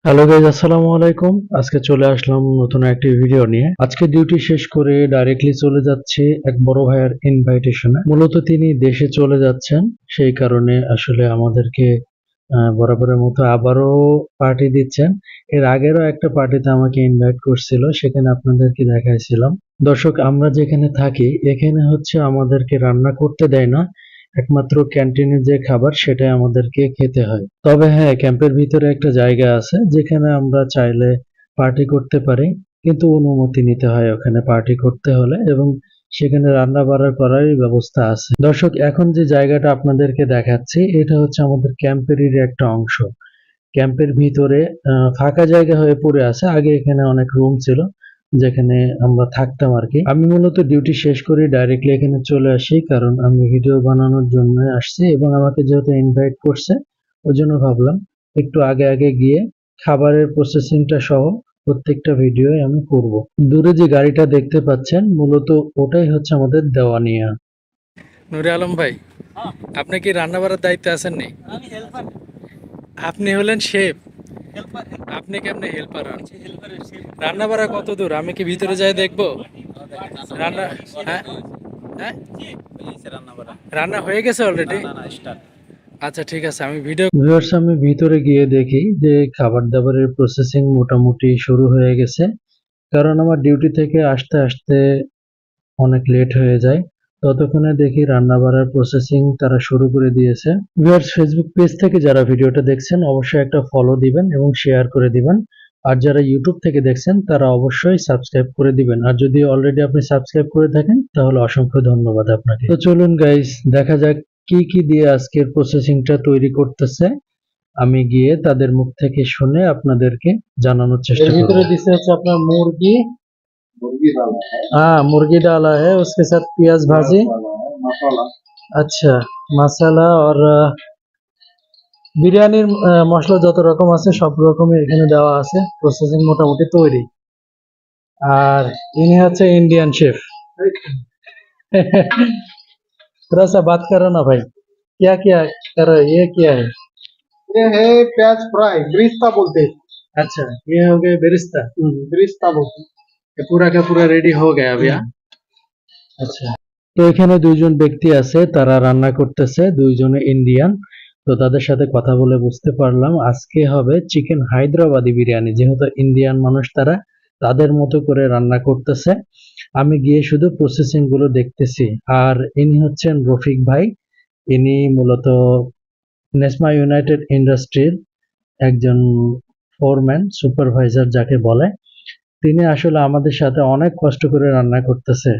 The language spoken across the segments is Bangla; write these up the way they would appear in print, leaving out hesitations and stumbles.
হ্যালো গাইজ, আসসালামু আলাইকুম। আজকে চলে আসলাম নতুন একটি ভিডিও নিয়ে। আজকে ডিউটি শেষ করে ডাইরেক্টলি চলে যাচ্ছি এক বড় ভাইয়ের ইনভাইটেশনে। মূলত তিনি দেশে চলে যাচ্ছেন, সেই কারণে আসলে আমাদেরকে বরাবরের মতো আবারও পার্টি দিচ্ছেন। এর আগেরও একটা পার্টিতে আমাকে ইনভাইট করছিল, সেখানে আপনাদেরকে দেখাইছিলাম। দর্শক, আমরা যেখানে থাকি এখানে হচ্ছে আমাদেরকে রান্না করতে দেয় না, একমাত্র ক্যান্টিনে যে খাবার সেটাই আমাদেরকে খেতে হয়। তবে হ্যাঁ, ক্যাম্পের ভিতরে একটা জায়গা আছে যেখানে আমরা চাইলে পার্টি করতে পারি, কিন্তু অনুমতি নিতে হয় ওখানে পার্টি করতে হলে, এবং সেখানে রান্না বান্না করারই ব্যবস্থা আছে। দর্শক, এখন যে জায়গাটা আপনাদেরকে দেখাচ্ছি এটা হচ্ছে আমাদের ক্যাম্পেরই একটা অংশ। ক্যাম্পের ভিতরে ফাঁকা জায়গা হয়ে পড়ে আছে। আগে এখানে অনেক রুম ছিল যেখানে আমরা থাকতাম আর কি। আমি মূলত ডিউটি শেষ করে ডাইরেক্টলি এখানে চলে আসি, কারণ আমি ভিডিও বানানোর জন্য আসছি এবং আমাকে যেহেতু ইনভাইট করছে ওই জন্য ভাবলাম একটু আগে আগে গিয়ে খাবারের প্রসেসিংটা সহ প্রত্যেকটা ভিডিও আমি করব। দূরে যে গাড়িটা দেখতে পাচ্ছেন মূলত ওটাই হচ্ছে আমাদের দেওয়ানিয়া। নুরে আলম ভাই, আপনি কি রান্না বাড়ার দায়িত্বে আছেন নি? আপনি হলেন শেফ, আপনি কেমনে হেল্পার হন? রান্না বাড়া কত দূর? আমি কি ভিতরে যাই দেখবো রান্না? হ্যাঁ, হ্যাঁ, রান্না হয়ে গেছে অলরেডি। আচ্ছা ঠিক আছে, আমি ভিডিও ভিউয়ার্স, আমি ভিতরে গিয়ে দেখি যে খাবার দাবারের প্রসেসিং মোটামুটি শুরু হয়ে গেছে, কারণ আমার ডিউটি থেকে আসতে আসতে অনেক লেট হয়ে যায়। ততক্ষণে দেখি রান্না বাড়ার প্রসেসিং তারা শুরু করে দিয়েছে। ভিউয়ার্স, ফেসবুক পেজ থেকে যারা ভিডিওটা দেখছেন অবশ্যই একটা ফলো দিবেন এবং শেয়ার করে দিবেন। আর যারা ইউটিউব থেকে দেখছেন তারা অবশ্যই সাবস্ক্রাইব করে দিবেন। আর যদি অলরেডি আপনি সাবস্ক্রাইব করে থাকেন তাহলে অসংখ্য ধন্যবাদ আপনাকে। তো চলুন গাইস, দেখা যাক কি কি দিয়ে আজকের প্রসেসিংটা তৈরি করতেছে। আমি গিয়ে তাদের মুখ থেকে শুনে আপনাদেরকে জানানোর চেষ্টা করব। ভিতরে দিছে হচ্ছে আপনার মুরগি। हाँ, मुर्गी डाला है, उसके साथ प्याज भाजी। আচ্ছা, মশলা আর বিরিয়ানির মশলা যত রকম আছে সব রকমই এখানে দেওয়া আছে। প্রসেসিং মোটামুটি তৈরি। আর ইনি হচ্ছে इंडियन शेफ। थोड़ा सा बात करो ना भाई, क्या क्या कर रहे हो? ये क्या है? ये है प्याज फ्राई, ब्रिस्ता बोलते हैं। अच्छा, ये हो गए बेरिस्ता। ब्रिस्ता बोलते हैं। ये पूरा का पूरा रेडी हो गया अभी। हाँ? আচ্ছা, তো এখানে দুইজন ব্যক্তি আছে, তারা রান্না করতেছে, দুইজনে ইন্ডিয়ান। তো তাদের সাথে কথা বলে বুঝতে পারলাম আজকে হবে চিকেন হায়দ্রাবাদি বিরিয়ানি, যেহেতু ইন্ডিয়ান মানুষ তারা তাদের মতো করে রান্না করতেছে। আমি গিয়ে শুধু প্রসেসিং গুলো দেখতেছি। আর ইনি হচ্ছেন রফিক ভাই, ইনি মূলত নেসমা ইউনাইটেড ইন্ডাস্ট্রির একজন ফোরম্যান, সুপারভাইজার যাকে বলে। তিনি আসলে আমাদের সাথে অনেক কষ্ট করে রান্না করতেছে।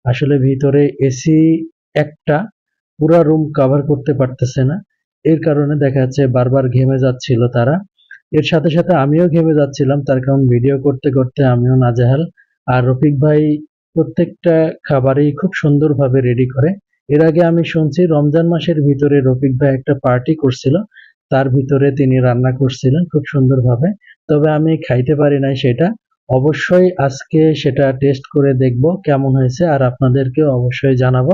আসলে ভিতরে এসি একটা পুরা রুম কভার করতে পারতেছে না, এর কারণে দেখা যাচ্ছে বারবার ঘেমে যাচ্ছিল তারা। এর সাথে সাথে আমিও ঘেমে যাচ্ছিলাম, তার কারণ ভিডিও করতে করতে আমিও নাজেহাল। আর রফিক ভাই প্রত্যেকটা খাবারই খুব সুন্দরভাবে রেডি করে। এর আগে আমি শুনছি রমজান মাসের ভিতরে রফিক ভাই একটা পার্টি করছিল, তার ভিতরে তিনি রান্না করছিলেন খুব সুন্দরভাবে। তবে আমি খাইতে পারি নাই সেটা। অবশ্যই আজকে সেটা টেস্ট করে দেখব কেমন হয়েছে, আর আপনাদেরকে অবশ্যই জানাবো।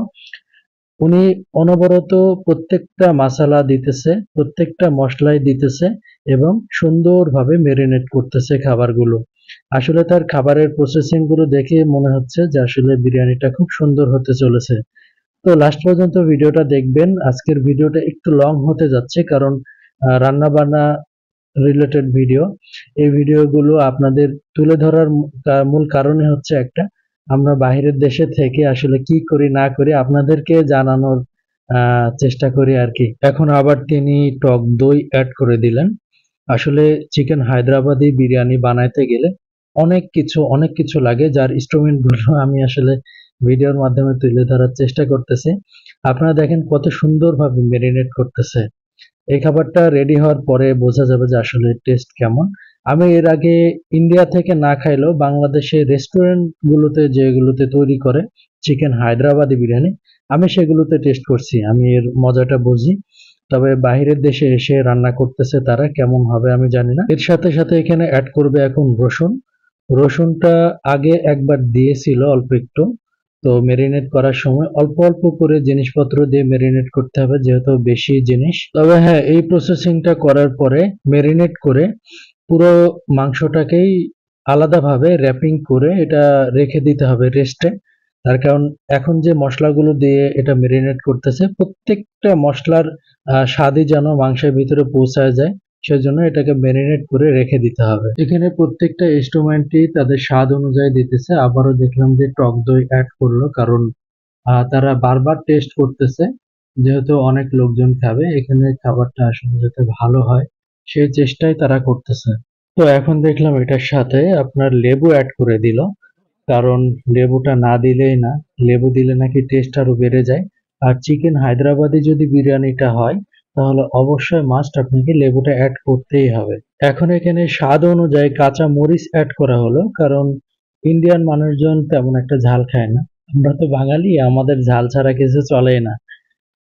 উনি অনবরত প্রত্যেকটা মশলা দিতেছে, প্রত্যেকটা মশলাই দিতেছে এবং সুন্দরভাবে মেরিনেট করতেছে খাবারগুলো। আসলে তার খাবারের প্রসেসিং গুলো দেখে মনে হচ্ছে যে আসলে বিরিয়ানিটা খুব সুন্দর হতে চলেছে। তো লাস্ট পর্যন্ত ভিডিওটা দেখবেন। আজকের ভিডিওটা একটু লং হতে যাচ্ছে, কারণ রান্না বান্না রিলেটেড ভিডিও। এই ভিডিওগুলো আপনাদের তুলে ধরার মূল কারণই হচ্ছে একটা, আমরা বাহিরের দেশে থেকে আসলে কি করি না করি আপনাদেরকে জানানোর চেষ্টা করি আর কি। এখন আবার তিনি টক দই অ্যাড করে দিলেন। আসলে চিকেন হায়দ্রাবাদি বিরিয়ানি বানাইতে গেলে অনেক কিছু লাগে, যার ইনস্ট্রুমেন্ট গুলো আমি আসলে ভিডিওর মাধ্যমে তুলে ধরার চেষ্টা করতেছি। আপনারা দেখেন কত সুন্দরভাবে মেরিনেট করতেছে। এই খাবারটা রেডি হওয়ার পরে বোঝা যাবে যে আসলে টেস্ট কেমন। আমি এর আগে ইন্ডিয়া থেকে না খাইলেও বাংলাদেশের রেস্টুরেন্ট গুলোতে যেগুলোতে তৈরি করে চিকেন হায়দ্রাবাদি বিরিয়ানি, আমি সেগুলোতে টেস্ট করছি, আমি এর মজাটা বুঝি। তবে বাহিরের দেশে এসে রান্না করতেছে তারা, কেমন হবে আমি জানি না। এর সাথে সাথে এখানে অ্যাড করবে এখন রসুন। রসুনটা আগে একবার দিয়েছিল অল্প একটু। তো মেরিনেট করার সময় অল্প অল্প করে জিনিসপত্র দিয়ে মেরিনেট করতে হবে, যেহেতু বেশি জিনিস। তবে হ্যাঁ, এই প্রসেসিংটা করার পরে মেরিনেট করে পুরো মাংসটাকেই আলাদাভাবে র্যাপিং করে এটা রেখে দিতে হবে রেস্টে। তার কারণ এখন যে মশলাগুলো দিয়ে এটা মেরিনেট করতেছে, প্রত্যেকটা মশলার স্বাদই যেন মাংসের ভিতরে পৌঁছায় যায়, সেজন্য এটাকে মেরিনেট করে রেখে দিতে হবে। এখানে প্রত্যেকটা ইনস্ট্রুমেন্টই তাদের স্বাদ অনুযায়ী দিতেছে। আবারও দেখলাম যে টক দই অ্যাড করলো, কারণ তারা বারবার টেস্ট করতেছে, যেহেতু অনেক লোকজন খাবে, এখানে খাবারটা আসলে যাতে ভালো হয় সেই চেষ্টাই তারা করতেছে। তো এখন দেখলাম এটার সাথে আপনার লেবু অ্যাড করে দিল, কারণ লেবুটা না দিলেই না, লেবু দিলে নাকি টেস্ট আরো বেড়ে যায়। আর চিকেন হায়দ্রাবাদি যদি বিরিয়ানিটা হয় তাহলে অবশ্যই মাস্ট আপনাকে লেবুটা অ্যাড করতেই হবে। এখন এখানে স্বাদ অনুযায়ী কাঁচা মরিচ অ্যাড করা হলো, কারণ ইন্ডিয়ান মানুষজন তেমন একটা ঝাল খায় না। আমরা তো বাঙালি, আমাদের ঝাল ছাড়া কিছু চলেই না।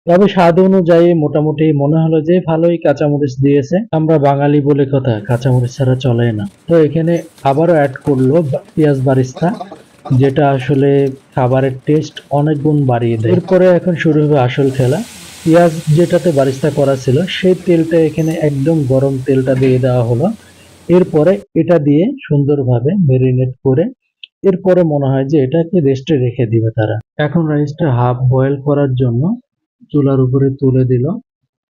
তবে স্বাদ অনুযায়ী মোটামুটি মনে হলো যে ভালোই কাঁচামরিচ দিয়েছে। আমরা বাঙালি বলে কথা, কাঁচামরিচ ছাড়া চলে না। তো এখানে আবারও অ্যাড করলো পেঁয়াজ বারিস্তা, যেটা আসলে খাবারের টেস্ট অনেক গুণ বাড়িয়ে দেয়। এরপরে এখন শুরু হবে আসল খেলা। পেঁয়াজ যেটাতে বারিস্তা করা ছিল সেই তেলটা এখানে একদম গরম তেলটা দিয়ে দেওয়া হলো। এরপরে এটা দিয়ে সুন্দরভাবে মেরিনেট করে এরপরে মনে হয় যে এটাকে রেস্টে রেখে দিবে তারা। এখন রাইসটা হাফ বয়েল করার জন্য চুলার উপরে তুলে দিল।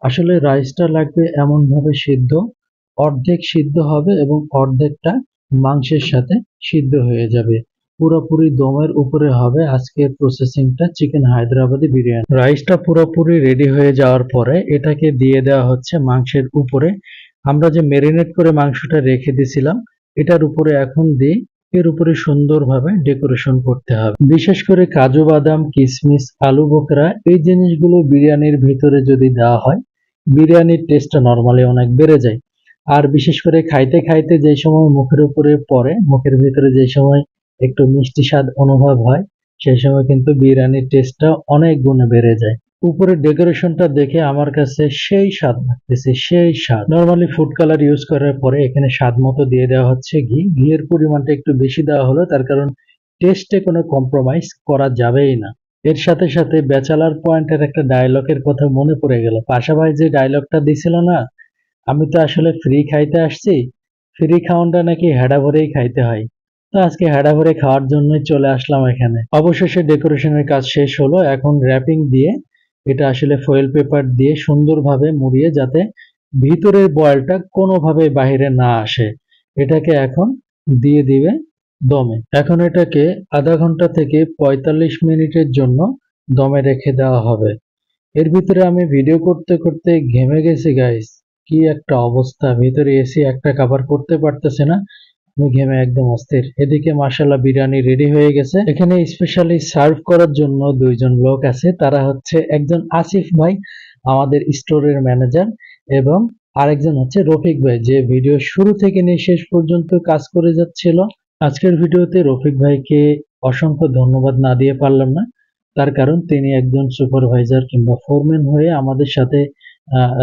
আসলে রাইসটা লাগবে এমন ভাবে সিদ্ধ, অর্ধেক সিদ্ধ হবে এবং অর্ধেকটা মাংসের সাথে সিদ্ধ হয়ে যাবে। পুরোপুরি দমের উপরে হবে আজকের প্রসেসিংটা চিকেন হায়দ্রাবাদি বিরিয়ানি। রাইসটা পুরোপুরি রেডি হয়ে যাওয়ার পরে এটাকে দিয়ে দেওয়া হচ্ছে মাংসের উপরে। আমরা যে মেরিনেট করে মাংসটা রেখে দিয়েছিলাম এটার উপরে এখন দিয়ে এর উপরে সুন্দরভাবে ডেকোরেশন করতে হবে। বিশেষ করে কাজু বাদাম, কিশমিশ, আলু বোখরা এই জিনিসগুলো বিরিয়ানির ভিতরে যদি দেওয়া হয়, বিরিয়ানির টেস্টটা নরমালি অনেক বেড়ে যায়। আর বিশেষ করে খাইতে খাইতে যে সময় মুখের উপরে পড়ে, মুখের ভিতরে যে সময় একটু মিষ্টি স্বাদ অনুভব হয়, সেই সময় কিন্তু বিরিয়ানির টেস্টটা অনেক গুণে বেড়ে যায়। উপরের ডেকোরেশনটা দেখে আমার কাছে সেই স্বাদ লাগতেছে, সেই স্বাদ। নরমালি ফুড কালার ইউজ করার পরে এখানে স্বাদ মতো দিয়ে দেওয়া হচ্ছে ঘি। ঘিয়ের পরিমাণটা একটু বেশি দেওয়া হলো, তার কারণ টেস্টে কোনো কম্প্রোমাইজ করা যাবেই না। এর সাথে সাথে ব্যাচেলার পয়েন্টের একটা ডায়লগের কথা মনে পড়ে গেল। পাশা ভাই যে ডায়লগটা দিছিল না, আমি তো আসলে ফ্রি খাইতে আসছি, ফ্রি খাওয়ানটা নাকি হেডা ভরেই খাইতে হয়। তো আজকে হেডা ভরে খাওয়ার জন্যই চলে আসলাম এখানে। অবশেষে ডেকোরেশনের কাজ শেষ হলো। এখন র্যাপিং দিয়ে এটা আসলে ফয়েল পেপার দিয়ে সুন্দরভাবে মুড়িয়ে, যাতে ভিতরের বয়েলটা কোনোভাবে বাইরে না আসে, এটাকে এখন দিয়ে দিবে দমে। এখন এটাকে আধা ঘন্টা থেকে ৪৫ মিনিটের জন্য দমে রেখে দেওয়া হবে। এর ভিতরে আমি ভিডিও করতে করতে ঘেমে গেছি গাইস, কি একটা অবস্থা! ভিতরে এসি একটা কাভার করতে পারতেছে না, আমি ঘেমে একদম অস্থির। এদিকে মাশাআল্লাহ বিরিয়ানি রেডি হয়ে গেছে। এখানে স্পেশালি সার্ভ করার জন্য দুইজন লোক আছে, তারা হচ্ছে একজন আসিফ ভাই, আমাদের স্টোরের ম্যানেজার, এবং আরেকজন হচ্ছে রফিক ভাই, যে ভিডিও শুরু থেকে নিয়ে শেষ পর্যন্ত কাজ করে যাচ্ছিল। আজকের ভিডিওতে রফিক ভাইকে অসংখ্য ধন্যবাদ না দিয়ে পারলাম না, তার কারণ তিনি একজন সুপারভাইজার কিংবা ফোরম্যান হয়ে আমাদের সাথে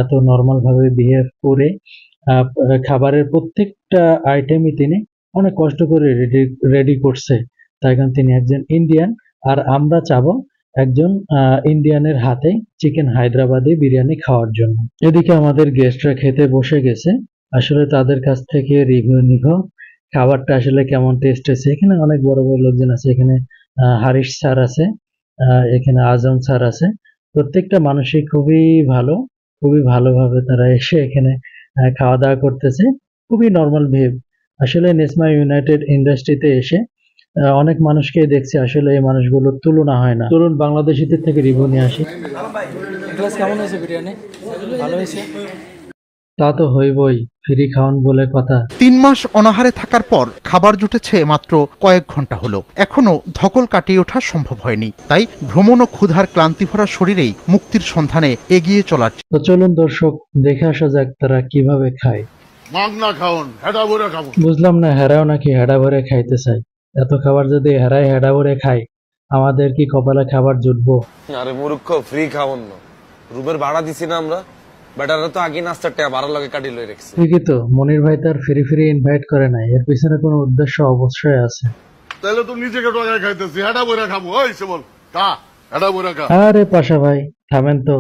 এত নর্মাল ভাবে বিহেভ করে খাবারের প্রত্যেকটা আইটেমই তিনি অনেক কষ্ট করে রেডি করছে। তাই কারণ তিনি একজন ইন্ডিয়ান, আর আমরা চাবো একজন ইন্ডিয়ানের হাতে চিকেন হায়দ্রাবাদি বিরিয়ানি খাওয়ার জন্য। এদিকে আমাদের গেস্টরা খেতে বসে গেছে। আসলে তাদের কাছ থেকে রিভিউ নিব খাবারটা আসলে কেমন টেস্ট হয়েছে। এখানে অনেক বড় বড় লোকজন আছে, এখানে হারিশ স্যার আছে, এখানে আজম স্যার আছে। প্রত্যেকটা মানুষই খুবই ভালো, খুবই ভালোভাবে তারা এসে এখানে খাওয়া দাওয়া করতেছে, খুবই নর্মাল বিহেভ। আসলে নেসমা ইউনাইটেড ইন্ডাস্ট্রিতে এসে অনেক মানুষকে দেখছি, আসলে এই মানুষগুলোর তুলনা হয় না। চলুন বাংলাদেশিদের থেকে রিভিউ নিয়ে আসি। ক্লাস কেমন হয়েছে বিরিয়ানি? ভালো হয়েছে? তা তো হইবই, ফ্রি খাওয়ান বলে কথা। ৩ মাস অনাহারে থাকার পর খাবার জুটেছে মাত্র কয়েক ঘন্টা হলো। এখনো ধকল কাটিয়ে ওঠা সম্ভব হয়নি, তাই ভ্রমণ ও ক্ষুধার ক্লান্তি ভরা শরীরেই মুক্তির সন্ধানে এগিয়ে চলার তো চলুন দর্শক, দেখে আসা যাক তারা কিভাবে খায়। মাগনা খাওন হেডা ভরে খাবো। বুঝলাম না, হেরাও নাকি হেডা ভরে খাইতে চায়? এত খাবার যদি হেরাই হেডা ভরে খায়, আমাদের কি কপালে খাবার জুটবো? আরে মূর্খ, ফ্রি খাওন না, রুমের ভাড়া দিছি না আমরা, বেটারা তো আগে নাস্তার টাকা ভাড়া লাগে কাটি লই রাখছি। ঠিকই তো, মনির ভাই তার ফ্রি ফ্রি ইনভাইট করে নাই, এর পিছনে কোনো উদ্দেশ্য অবশ্যই আছে। তাহলে তো নিজেকে টাকায় খাইতেছি, হেডা ভরে খাবো। ওই সে বল কা হেডা ভরে খা। আরে পাশা ভাই থামেন তো,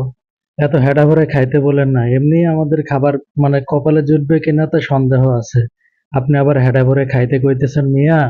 এত হেডা ভরে খাইতে বলেন না, এমনি আমাদের খাবার মানে কপালে জুটবে কিনা তা সন্দেহ আছে। আপনি আবার হেডা ভরে খাইতে কইতেছেন মিয়া।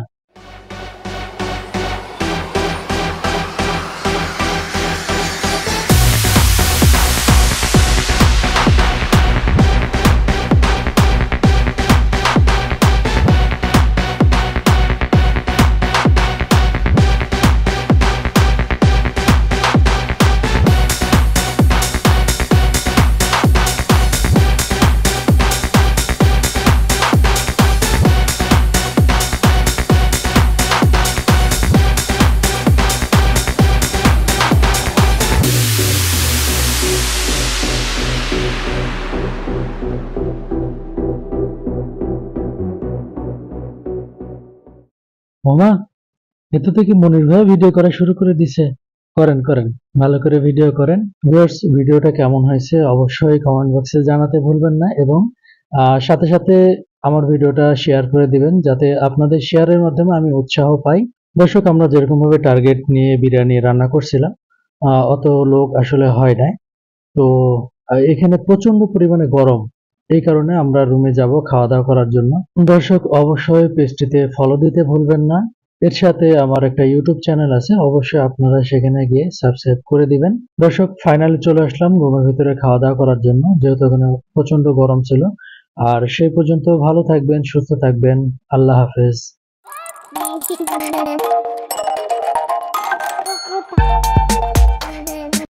মামা, এত থেকে মনির ভাই ভিডিও করা শুরু করে দিছে। করেন করেন, ভালো করে ভিডিও করেন। ভিউয়ার্স, ভিডিওটা কেমন হয়েছে অবশ্যই কমেন্ট বক্সে জানাতে ভুলবেন না, এবং সাথে সাথে আমার ভিডিওটা শেয়ার করে দিবেন, যাতে আপনাদের শেয়ারের মাধ্যমে আমি উৎসাহ পাই। দর্শক, আমরা যেরকম ভাবে টার্গেট নিয়ে বিরিয়ানি রান্না করছিলাম, অত লোক আসলে হয় নাই। তো এখানে প্রচন্ড পরিমাণে গরম, এই কারণে আমরা রুমে যাব খাওয়া দাওয়া করার জন্য। দর্শক, অবশ্যই পেজটিতে ফলো দিতে ভুলবেন না। এর সাথে আমার একটা ইউটিউব চ্যানেল আছে, অবশ্যই আপনারা সেখানে গিয়ে সাবস্ক্রাইব করে দিবেন। দর্শক, ফাইনালি চলে আসলাম রুমের ভিতরে খাওয়া দাওয়া করার জন্য, যেহেতু ওখানে প্রচন্ড গরম ছিল। আর সেই পর্যন্ত ভালো থাকবেন, সুস্থ থাকবেন। আল্লাহ হাফেজ।